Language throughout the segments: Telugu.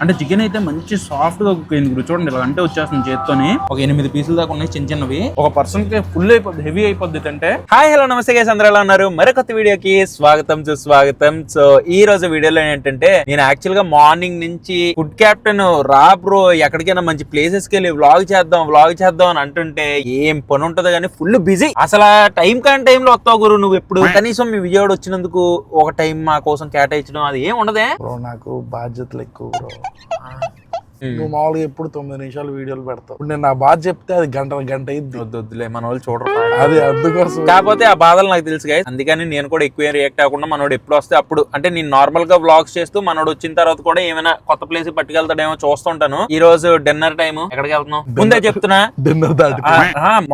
అంటే చికెన్ అయితే మంచి సాఫ్ట్ గా కుక్ అయింది. చూడండి ఇలా అంటే వచ్చేస్తుంది చేత్తోని. ఒక 8 పీసులు దాకా ఉన్నాయి చిన్న చిన్నవి. ఒక పర్సన్ కి ఫుల్ అయిపోద్ది, హెవీ అయిపోద్ది అంటే. హాయ్ హలో నమస్తే గైస్, అందరూ ఎలా ఉన్నారు? మరో కొత్త వీడియోకి స్వాగతం సుస్వాగతం. సో ఈ రోజు వీడియోలో ఏంటంటే, నేను యాక్చువల్ గా మార్నింగ్ నుంచి ఫుడ్ క్యాప్టెన్ రా బ్రో ఎక్కడికైనా మంచి ప్లేసెస్ కి వెళ్ళి వ్లాగ్ చేద్దాం అని అంటుంటే ఏం పని ఉంటది కానీ ఫుల్ బిజీ. అసలు టైం కాని టైంలో వస్తావు గురు నువ్వు. ఎప్పుడు కనీసం మీ విజయవాడ వచ్చినందుకు ఒక టైం మా కోసం కేటాయించడం అది ఏం ఉండదే బ్రో. నాకు బాధ్యతలు ఎక్కువ బ్రో. నువ్వు మామూలుగా ఎప్పుడు 9 నిమిషాలు వీడియోలు పెడతావు. ఇప్పుడు నేను నా బాధ చెప్తే అది గంట అయింది. వద్దులే, మన వాళ్ళు చూడరు. అది అందుకోసం. కాకపోతే ఆ బాధలు నాకు తెలుసు గైస్, అందుకని నేను కూడా ఎక్కువ రియాక్ట్ అవ్వకుండా మనోడు ఎప్పుడు వస్తే అప్పుడు, అంటే నేను నార్మల్ గా వ్లాగ్స్ చేస్తూ మనోడు వచ్చిన తర్వాత కూడా ఏమైనా కొత్త ప్లేస్ పట్టుకెళ్తాడేమో చూస్తుంటాను. ఈ రోజు డిన్నర్ టైం ఎక్కడికి వెళ్తున్నాం ముందే చెప్తున్నా. డిన్నర్ దాటి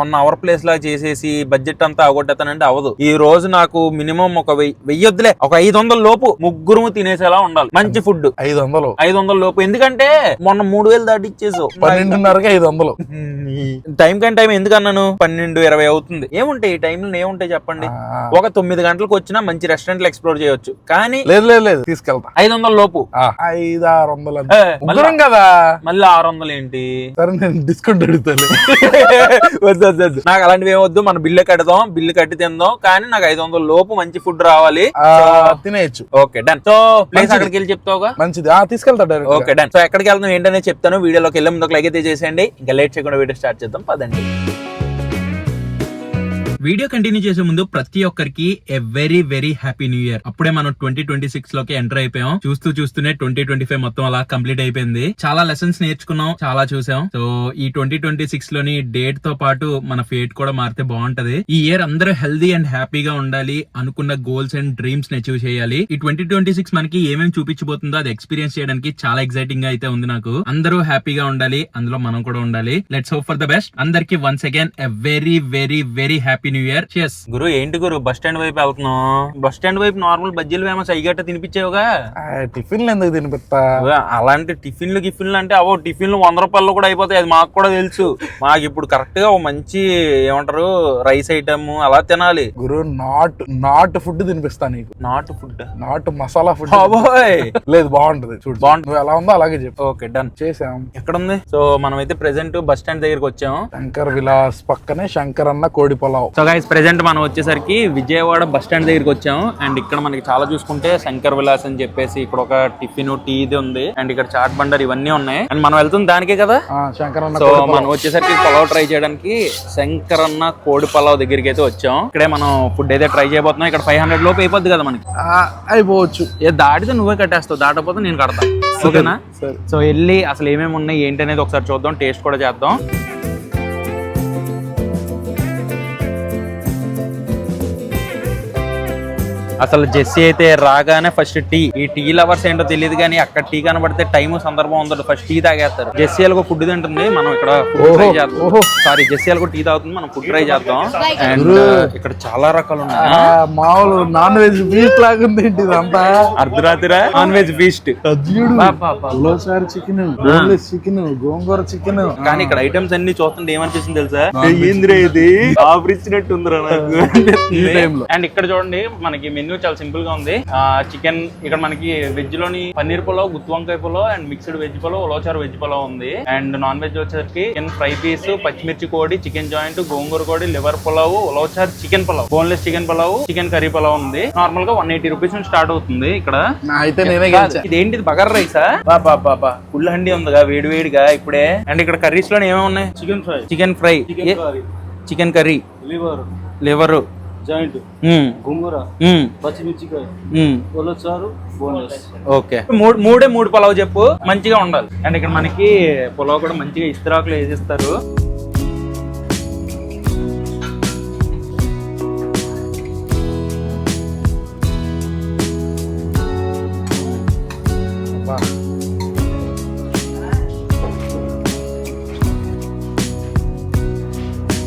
మొన్న అవర్ ప్లేస్ లా చేసేసి బడ్జెట్ అంతా అవగొట్టేస్తానంటే అవదు. ఈ రోజు నాకు మినిమం ఒక 1000 వద్దులే, ఒక 500 లోపు ముగ్గురు తినేసేలా ఉండాలి. మంచి ఫుడ్ 500 లోపు. ఎందుకంటే మొన్న 3000 దాటి ఇచ్చేసావు. 12:30కి 500. టైం కానీ టైం ఎందుకన్నాను? 12:20 అవుతుంది. ఏముంటాయి ఈ టైంలో? ఏముంటాయి చెప్పండి? ఒక 9 గంటలకు వచ్చినా మంచి రెస్టారెంట్లు ఎక్స్ప్లోర్ చేయొచ్చు. కానీ లేదు తీసుకెళ్తా. 500 లోపు. 500-600 కదా. మళ్ళీ 600 ఏంటి? సరే నేను డిస్కౌంట్ అడుగుతాను. వద్దు, నాకు అలాంటివి ఏమొద్దు. మన బిల్లు కడదాం, బిల్లు కట్టి తిందాం. కానీ నాకు 500 లోపు మంచి ఫుడ్ రావాలి. తినేయచ్చు. Okay done. సో ప్లేస్ అక్కడికి వెళ్ళి చెప్తావుగా. మంచిది, తీసుకెళ్తా డైరెక్ట్. Okay done. సో ఎక్కడికి వెళ్తాం ఏంటనే చెప్తాను. వీడియోలోకి వెళ్ళే ముందు లైక్ అయితే చేసేయండి. ఇంకా లేట్ చేయకుండా వీడియో స్టార్ట్ చేద్దాం పదండి. వీడియో కంటిన్యూ చేసే ముందు ప్రతి ఒక్కరికి ఎ very very happy new year. అప్పుడే మనం 2026 లోకి ఎంటర్ అయిపోయాం. చూస్తూనే 2025 మొత్తం అలా కంప్లీట్ అయిపోయింది. చాలా లెసన్స్ నేర్చుకున్నాం, చాలా చూసాం. సో ఈ 2026 లోని డేట్ తో పాటు మన ఫేట్ కూడా మారితే బాగుంటది. ఈ ఇయర్ అందరూ హెల్దీ అండ్ హ్యాపీగా ఉండాలి. అనుకున్న గోల్స్ అండ్ డ్రీమ్స్ ని అచీవ్ చేయాలి. ఈ 2026 మనకి ఏమేమి చూపించబోతుందో అది ఎక్స్పీరియన్స్ చేయడానికి చాలా ఎక్సైటింగ్ గా అయితే ఉంది నాకు. అందరూ హ్యాపీగా ఉండాలి, అందులో మనం కూడా ఉండాలి. Let's hope for the best. అందరికి once again a very very very happy new year. Chess గురు. ఏంటి గురు బస్ స్టాండ్ వైపు వెళ్తున్నాం? బస్ స్టాండ్ వైపు నార్మల్ బజ్జీలు ఫేమస్ అయ్యగట్ట తినిపించేవుగా. టిఫిన్లు ఎందుకు తినిపిస్తా? అలాంటి టిఫిన్లు అంటే అవో టిఫిన్లు 100 రూపాయలు కూడా అయిపోతాయి. అది మాకు కూడా తెలుసు. మాకు ఇప్పుడు కరెక్ట్ గా మంచి ఏమంటారు రైస్ ఐటమ్ అలా తినాలి గురు. నాట్ ఫుడ్ తినిపిస్తా నీకు. Not masala food. లేదు బాగుంటది చూడు. నువ్వు ఎలా ఉందో అలాగే చెప్పు. Okay done. చేసాం. ఎక్కడ ఉంది? సో మనం అయితే ప్రెసెంట్ బస్ స్టాండ్ దగ్గరికి వచ్చాం. శంకర్ విలాస్ పక్కనే శంకర్ అన్న కోడి పొలావ్. సో గైస్ ప్రెసెంట్ మనం వచ్చేసరికి విజయవాడ బస్ స్టాండ్ దగ్గరికి వచ్చాం. అండ్ ఇక్కడ మనకి చాలా చూసుకుంటే శంకర్ విలాస్ అని చెప్పేసి ఇక్కడ ఒక టిఫిన్ టీ ఉంది. అండ్ ఇక్కడ చాట్ బండర్ ఇవన్నీ ఉన్నాయి. అండ్ మనం వెళ్తుంది దానికే కదా శంకర్ అన్న. సో మనం వచ్చేసరికి పొలావ్ ట్రై చేయడానికి శంకర్ అన్న కోడి పొలావ్ దగ్గరికి అయితే వచ్చాం. ఇక్కడే మనం ఫుడ్ అయితే ట్రై చేయబోతున్నాం. ఇక్కడ 500 లోపు అయిపోద్ది కదా మనకి. అయిపోవచ్చు. దాటితే నువ్వే కట్టేస్తావు, దాటపోతే నేను కడతా. ఓకేనా? సో వెళ్ళి అసలు ఏమేమి ఉన్నాయి ఏంటి అనేది ఒకసారి చూద్దాం, టేస్ట్ కూడా చేద్దాం. అసలు జెస్సీ అయితే రాగానే ఫస్ట్ టీ. ఈ టీ లవర్స్ ఏంటో తెలియదు కానీ అక్కడ టీ కనబడితే టైం సందర్భం ఉండదు, ఫస్ట్ టీ తాగేస్తారు. జెస్సీ వాళ్ళకు ఫుడ్ తింటుంది, మనం ఇక్కడ ఫుడ్ ట్రై చేద్దాం. సారీ, జెస్సీ వాళ్ళకు టీ తాగుతుంది, మనం ఫుడ్ ట్రై చేద్దాం. అండ్ ఇక్కడ చాలా రకాలు ఉన్నాయి. మామూలు నాన్ వెజ్ బీస్ట్ లాగుంది ఇదంతా. అర్ధరాత్రి non veg beast, chicken, chicken, gongura chicken. కానీ ఇక్కడ ఐటమ్స్ అన్ని చూస్తుంటే ఏమనిపిస్తుంది తెలుసా? ఏంద్రా ఇది ఆఫర్ ఇచ్చినట్టుందిరా నాకు. అండ్ ఇక్కడ చూడండి మనకి మెన్యూ చాలా సింపుల్ గా ఉంది. చికెన్ ఇక్కడ మనకి వెజ్ లోని పన్నీర్ పులావ్, గుత్తి వంకాయ pulao and mixed veg pulao, ఉలవచారు వెజ్ పులావ్ ఉంది. అండ్ నాన్ వెజ్ వచ్చేసరికి చికెన్ ఫ్రై పీస్, పచ్చిమిర్చి కోడి, చికెన్ జాయింట్, గోంగూర కోడి, లివర్ పులావ్, ఉలవచారు chicken pulao, boneless chicken pulao, chicken curry pulao ఉంది. నార్మల్ గా 180 రూపీస్ నుంచి స్టార్ట్ అవుతుంది ఇక్కడ. అయితే ఇదేంటి బగర్ రైసా? బాబా ఫుల్ హండి ఉందిగా వేడి వేడిగా ఇప్పుడే. అండ్ ఇక్కడ కర్రీస్ లో ఏమేమి ఉన్నాయి? Chicken fry, chicken curry, liver, joint, gongura, పచ్చిమిర్చికాయ, ఉలవచారు, బోన్లెస్. ఓకే, మూడు పులావ్ చెప్పు, మంచిగా ఉండాలి. అండ్ ఇక్కడ మనకి పులావ్ కూడా మంచిగా ఇస్తరాకులు వేసిస్తారు.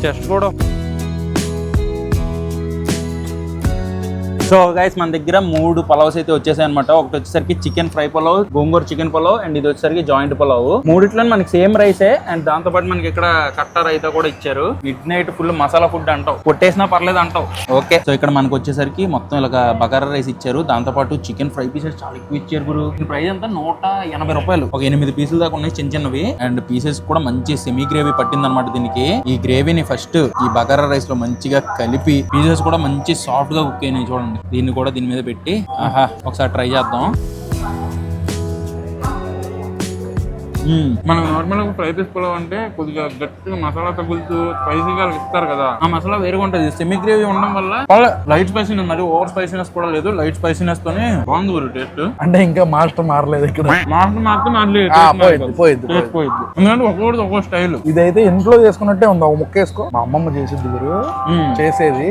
చెస్ట్ కూడా సో గైస్ మన దగ్గర 3 పలావ్స్ అయితే వచ్చేసాయి అనమాట. ఒకటి వచ్చేసరికి chicken fry pulao, gongura chicken pulao and ఇది వచ్చేసరికి జాయింట్ పలావ్. మూడిట్లో మనకి సేమ్ రైసే అండ్ దాంతో పాటు మనకి ఇక్కడ కట్టా రైతా కూడా ఇచ్చారు. Mid night full masala food అంటావు, కొట్టేసినా పర్లేదు అంటావు. ఓకే సో ఇక్కడ మనకు వచ్చేసరికి మొత్తం ఇలా బగారా రైస్ ఇచ్చారు. దాంతో పాటు చికెన్ ఫ్రై పీసెస్ చాలా ఎక్కువ ఇచ్చారు గురు. ప్రైస్ అంతా 180 రూపాయలు. ఒక 8 పీసులు దాకా ఉన్నాయి చిన్న చిన్నవి అండ్ పీసెస్ కూడా మంచి సెమీ గ్రేవీ పట్టింది అనమాట దీనికి. ఈ గ్రేవీని ఫస్ట్ ఈ బగారా రైస్ లో మంచిగా కలిపి పీసెస్ కూడా మంచి సాఫ్ట్ గా కుక్ అయినాయి చూడండి. దీన్ని కూడా దీని మీద పెట్టి ఆహా ఒకసారి ట్రై చేద్దాం. మనం నార్మల్ గా ఫ్రై పీస్ పులావ్ అంటే కొద్దిగా గట్టిగా మసాలా తగులుతూ స్పైసీగా ఇస్తారు కదా, ఆ మసాలా వేరుగా ఉంటది. సెమీ గ్రేవీ ఉండడం వల్ల లైట్ స్పైసీనెస్, మరి ఓవర్ స్పైసీనెస్ కూడా లేదు, లైట్ స్పైసీనెస్ తోనే బాగుంది గురు టేస్ట్. అంటే ఇంకా మాస్టర్ మారలేదు ఇక్కడ. మాస్టర్ పోయిద్ది ఎందుకంటే ఒక్కొక్కటి ఒక్కో స్టైల్. ఇదైతే ఇంట్లో చేసుకున్నట్టే ఉంది. ఒక ముక్క వేసుకో. మా అమ్మమ్మ చేసిద్ది గురు, చేసేది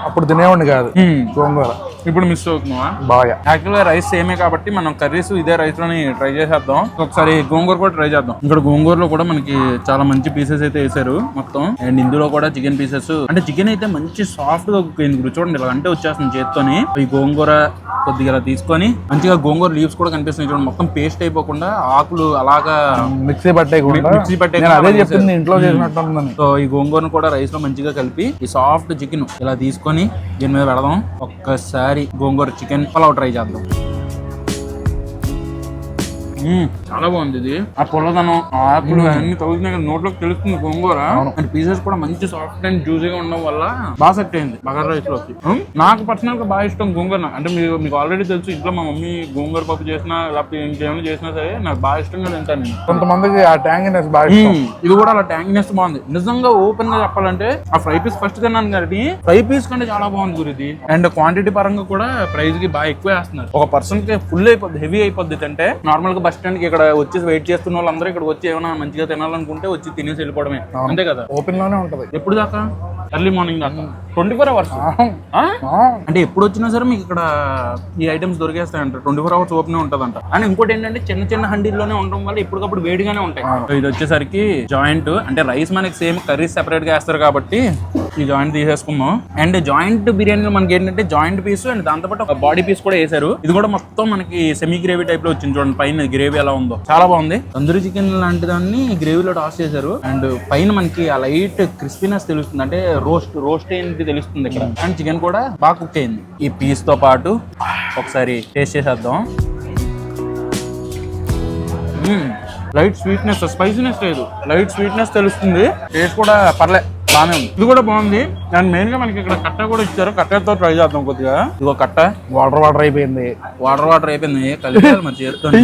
అప్పుడు తినేవాడిని కాదు గోంగూర. ఇప్పుడు మిస్ అవుతున్నావా? బాగా. యాక్చువల్గా రైస్ సేమే కాబట్టి మనం కర్రీస్ ఇదే రైస్ లోని ట్రై చేసేద్దాం. ఒకసారి గోంగూర కూడా ట్రై చేద్దాం. ఇక్కడ గోంగూరలో కూడా మనకి చాలా మంచి పీసెస్ అయితే వేసారు మొత్తం. అండ్ ఇందులో కూడా చికెన్ పీసెస్, అంటే చికెన్ అయితే మంచి సాఫ్ట్ గా కుక్ అయింది. చూడండి ఇలా అంటే వచ్చేస్తుంది చేత్తోని. ఈ గోంగూర కొద్దిగా ఇలా తీసుకొని మంచిగా గోంగూర లీవ్స్ కూడా కనిపిస్తున్నాయి చూడండి. మొత్తం పేస్ట్ అయిపోకుండా ఆకులు అలాగా మిక్సీ పట్టే అదే చెప్పింది ఇంట్లో చేసినట్టు. సో ఈ గోంగూరను కూడా రైస్ లో మంచిగా కలిపి ఈ సాఫ్ట్ చికెన్ ఇలా తీసుకొని దీని మీద పెడదాం. ఒక్కసారి గోంగూర చికెన్ పలావ్ ట్రై చేద్దాం. చాలా బాగుంది ఇది. ఆ పొలదనం, ఆ ఆకులు అన్ని తగులుతున్నాయి కదా, నోట్లోకి తెలుస్తుంది గోంగూర. అండ్ పీసెస్ కూడా మంచి సాఫ్ట్ అండ్ జ్యూసీగా ఉండడం వల్ల బాగా సెట్ అయింది బగారా రైస్ లోకి. నాకు పర్సనల్ గా బాగా ఇష్టం గోంగూర. అంటే మీకు ఆల్రెడీ తెలుసు, ఇంట్లో మా మమ్మీ గోంగూర పప్పు చేసినా లేకపోతే ఇంకేమైనా చేసినా సరే నాకు బాగా ఇష్టంగా తింటాను నేను. కొంతమందికి ఆ ట్యాంగినెస్ బాగా ఇష్టం. ఇది కూడా అలా ట్యాంగినెస్ బాగుంది. నిజంగా ఓపెన్ గా చెప్పాలంటే ఆ ఫ్రై పీస్ ఫస్ట్ తిన్నాను కానీ ఫ్రై పీస్ కంటే చాలా బాగుంది గురు ఇది. అండ్ క్వాంటిటీ పరంగా కూడా ప్రైస్ కి బాగా ఎక్కువ వేస్తున్నారు. ఒక పర్సన్ కి ఫుల్ అయిపోద్ది, హెవీ అయిపోద్ది. అంటే నార్మల్ గా బస్ స్టాండ్ కి ఇక్కడ వచ్చేసి వెయిట్ చేస్తున్న వాళ్ళందరూ ఇక్కడ వచ్చి ఏమైనా మంచిగా తినాలనుకుంటే వచ్చి తినేసి వెళ్ళిపోవడమే, అంతే కదా. ఓపెన్ లోనే ఉంటది. ఎప్పుడు దాకా? ఎర్లీ మార్నింగ్ దాకా 24 hours. అంటే ఎప్పుడు వచ్చినా సరే మీకు ఇక్కడ ఈ ఐటమ్స్ దొరికేస్తాయంట. 24 hours ఓపెన్ ఉంటదంట. అండ్ ఇంకోటి ఏంటంటే చిన్న చిన్న హండీల్లోనే ఉండడం వల్ల ఎప్పటికప్పుడు వేడిగానే ఉంటాయి. ఇది వచ్చేసరికి జాయింట్, అంటే రైస్ మనకి సేమ్ కర్రీస్ సెపరేట్ గా వేస్తారు కాబట్టి ఈ జాయింట్ తీసేసుకున్నాం. అండ్ జాయింట్ బిర్యానీలో మనకి ఏంటంటే జాయింట్ పీస్ అండ్ దాంతోపాటు ఒక బాడీ పీస్ కూడా వేసారు. ఇది కూడా మొత్తం మనకి సెమీ గ్రేవీ టైప్ లో వచ్చింది చూడండి. పైన గ్రేవీ ఎలా ఉందో చాలా బాగుంది. తందూరి చికెన్ లాంటి దాన్ని గ్రేవీలో టాస్ చేశారు. అండ్ పైన మనకి ఆ లైట్ క్రిస్పీనెస్ తెలుస్తుంది, అంటే రోస్ట్ అయింది తెలుస్తుంది ఇక్కడ. అండ్ చికెన్ కూడా బాగా కుక్ అయింది. ఈ పీస్ తో పాటు ఒకసారి టేస్ట్ చేసేద్దాం. లైట్ స్వీట్నెస్, స్పైసీనెస్ లేదు, లైట్ స్వీట్నెస్ తెలుస్తుంది. టేస్ట్ కూడా పర్లే, బాగానే ఉంది. ఇది కూడా బాగుంది. అండ్ మెయిన్ గా మనకి ఇక్కడ కట్ట కూడా ఇచ్చారు. కట్టతో ట్రై చేద్దాం కొద్దిగా. ఇదిగో కట్ట వాటర్ అయిపోయింది. వాటర్ అయిపోయింది కలిపి మరి చేస్తాం.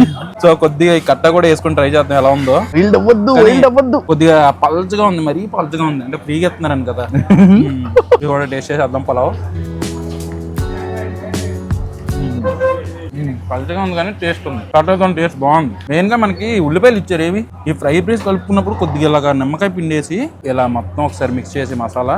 సో కొద్దిగా ఈ కట్ట కూడా వేసుకొని ట్రై చేద్దాం ఎలా ఉందో. కొద్దిగా పల్చగా ఉంది, మరీ పల్చగా ఉంది, అంటే ఫ్రీగా ఎత్తున్నారని కదా. ఇది కూడా టేస్ట్ చేసేద్దాం పలావ్. పల్చగా ఉంది కానీ టేస్ట్ ఉంది. కట్టతో టేస్ట్ బాగుంది. మెయిన్ గా మనకి ఉల్లిపాయలు ఇచ్చారు. ఏవి ఈ ఫ్రై పీస్ కలుపుకున్నప్పుడు కొద్దిగా ఇలాగా నిమ్మకాయ పిండేసి ఇలా మొత్తం ఒకసారి మిక్స్ చేసి మసాలా.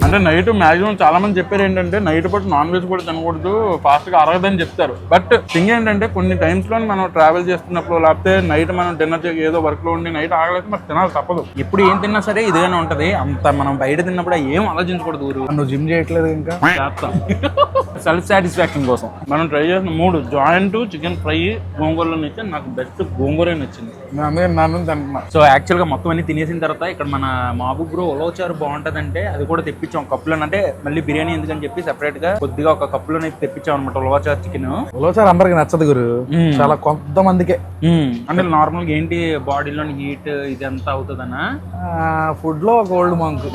అంటే నైట్ మాక్సిమం చాలా మంది చెప్పారు ఏంటంటే నైట్ పాటు నాన్ వెజ్ కూడా తినకూడదు, ఫాస్ట్ గా అరగదని చెప్తారు. బట్ థింగ్ ఏంటంటే కొన్ని టైమ్స్ లో మనం ట్రావెల్ చేస్తున్నప్పుడు లేకపోతే నైట్ మనం డిన్నర్ ఏదో వర్క్ లో ఉండి నైట్ ఆగలేక మరి తినాలి తప్పదు. ఎప్పుడు ఏం తిన్నా సరే ఇదిగానే ఉంటది. అంత మనం బయట తిన్నప్పుడు ఏం ఆలోచించకూడదు. ఊరు నువ్వు జిమ్ చేయట్లేదు ఇంకా చేస్తాం. సెల్ఫ్ సాటిస్ఫాక్షన్ కోసం మనం ట్రై చేసిన 3 జాయింట్, చికెన్ ఫ్రై, గోంగూరలో నచ్చింది. నాకు బెస్ట్ గోంగూరే నచ్చింది. సో యాక్చువల్ గా మొత్తం అన్ని తినేసిన తర్వాత ఇక్కడ మన మాబు బ్రో ఉలవచారు బాగుంటది అంటే అది కూడా తెప్పించాం కప్పులో. అంటే మళ్ళీ బిర్యానీ ఎందుకని చెప్పి సెపరేట్ గా కొద్దిగా ఒక కప్పులోనే తెప్పించాం అనమాట ఉలవచారు చికెన్. ఉలవచారు అందరికి నచ్చదు గురు, చాలా కొంతమందికే. అంటే నార్మల్ గా ఏంటి బాడీలోని హీట్ ఇది ఎంత అవుతుందనా ఫుడ్ లో ఒక ఓల్డ్ మంక్.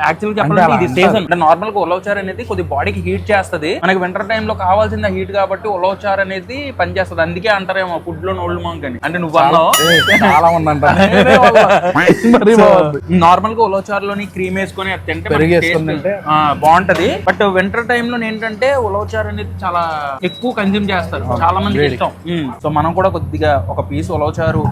యాక్చువల్ చెప్పాలంటే ఇది సీజన్. అంటే నార్మల్ గా ఉలవచారు అనేది కొద్ది బాడీకి హీట్ చేస్తది. మనకి వింటర్ టైమ్ లో కావాల్సిన హీట్ కాబట్టి ఉలవచారు అనేది పనిచేస్తుంది. అందుకే అంటారేమో ఫుడ్ లో ఓల్డ్ మంక్ అని. అంటే నువ్వు అన్నావు చాలా ఉందంట. నార్మల్ గా ఉలవచారులోని క్రీమ్ వేసుకొని అది తింటే బాగుంటది. బట్ వింటర్ టైమ్ లో ఏంటంటే ఉలవచారు అనేది చాలా ఎక్కువ కన్జ్యూమ్ చేస్తారు, చాలా మంది ఇష్టం. సో మనం కూడా కొద్దిగా ఒక పీస్ ఉలవచారు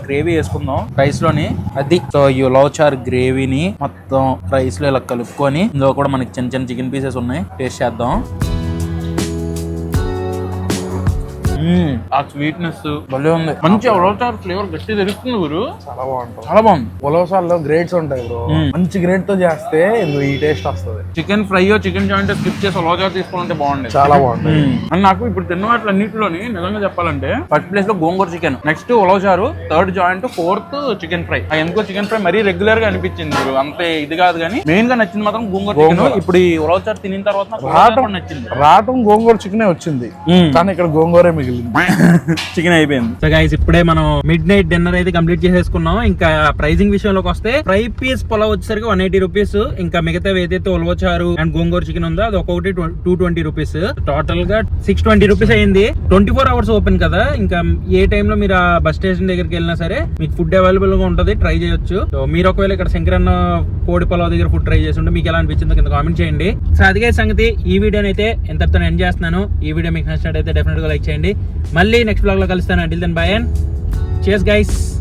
గ్రేవీ వేసుకుందాం రైస్ లోని. అది సో ఈ ఉలవచారు గ్రేవీని మొత్తం రైస్ లో ఇలా కలుపుకొని ఇందులో కూడా మనకి చిన్న చిన్న చికెన్ పీసెస్ ఉన్నాయి. టేస్ట్ చేద్దాం. ఆ స్వీట్నెస్ భలే ఉంది. మంచి ఉలవచారు ఫ్లేవర్ గట్టి తెలుస్తుంది గురు. చాలా బాగుంటుంది. చాలా బాగుంది. ఉలవచారులో గ్రేడ్స్ ఉంటాయి బ్రో. మంచి గ్రేడ్ తో చేస్తే నువ్వు ఈ టేస్ట్ వస్తుంది. Chicken fry chicken joint skip చేసి ఉలవచారు తీసుకుంటే బాగుండేది. చాలా బాగుంటుంది. అండ్ నాకు ఇప్పుడు తిన్న వాటిలో అన్నింటిలోని నిజంగా చెప్పాలంటే ఫస్ట్ ప్లేస్ లో గోంగూర చికెన్, నెక్స్ట్ ఉలవచారు, third joint, fourth chicken fry. ఎందుకో చికెన్ ఫ్రై మరీ రెగ్యులర్ గా అనిపించింది గురు. అంతే ఇది కాదు కానీ మెయిన్ గా నచ్చింది మాత్రం గోంగూర చికెన్. ఇప్పుడు ఈ ఉలవచారు తినిన తర్వాత నాకు ఉలవచారు కూడా నచ్చింది. రావటం గోంగూర చికెనే వచ్చింది కానీ ఇక్కడ గోంగూరే మిగిలింది. చికెన్ అయిపోయింది. సో గైస్ ఇప్పుడే మనం మిడ్ నైట్ డిన్నర్ అయితే కంప్లీట్ చేసేసుకున్నాం. ఇంకా ప్రైజింగ్ విషయంలోకి వస్తే ఫ్రై పీస్ పులావ్ వచ్చేసరికి 180 రూపీస్. ఇంకా మిగతా ఏదైతే ఉలవచారు అండ్ గోంగూర చికెన్ ఉందో అది ఒక్కొక్కటి 220 రూపీస్. టోటల్ గా 620 రూపీస్ అయింది. 24 అవర్స్ ఓపెన్ కదా, ఇంకా ఏ టైంలో మీరు ఆ బస్ స్టేషన్ దగ్గరికి వెళ్ళినా సరే మీకు ఫుడ్ అవైలబుల్ గా ఉంటుంది, ట్రై చేయొచ్చు. సో మీరు ఒకవేళ ఇక్కడ శంకరన్న కోడి పులావ్ దగ్గర ఫుడ్ ట్రై చేసి ఉంటే మీకు ఎలా అనిపించిందో కింద కామెంట్ చేయండి. సో అదిగే సంగతి, ఈ వీడియోని అయితే ఎంతతో ఎండ్ చేస్తున్నాను. ఈ వీడియో మీకు నచ్చినట్టయితే డెఫినెట్ గా లైక్ చేయండి. మళ్ళీ నెక్స్ట్ బ్లాగ్ లో కలుస్తాను. Until then bye and cheers guys.